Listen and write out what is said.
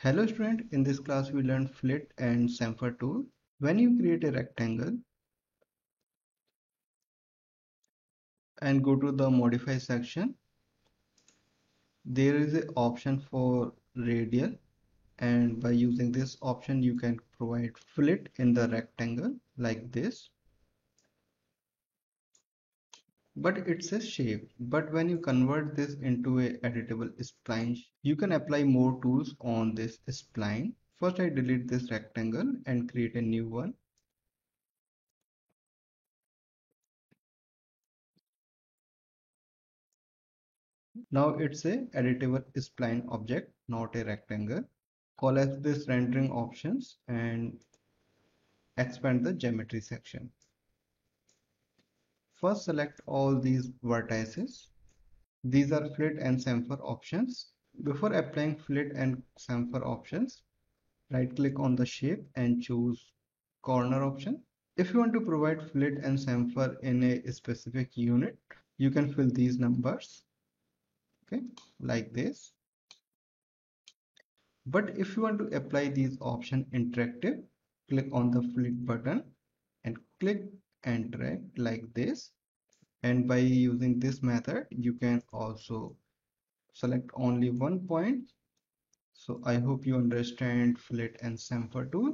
Hello student, in this class we learned flit and chamfer tool. When you create a rectangle and go to the modify section, there is an option for radial, and by using this option you can provide flit in the rectangle like this. But it's a shape. But when you convert this into a editable spline, you can apply more tools on this spline. First I delete this rectangle and create a new one. Now it's a editable spline object, not a rectangle. Collapse this rendering options and expand the geometry section. First select all these vertices. These are flit and chamfer options. Before applying flit and chamfer options, right click on the shape and choose corner option. If you want to provide flit and chamfer in a specific unit, you can fill these numbers, okay, like this. But if you want to apply these options interactive, click on the flit button and click and drag like this. And by using this method, you can also select only one point. So I hope you understand flit and chamfer tool.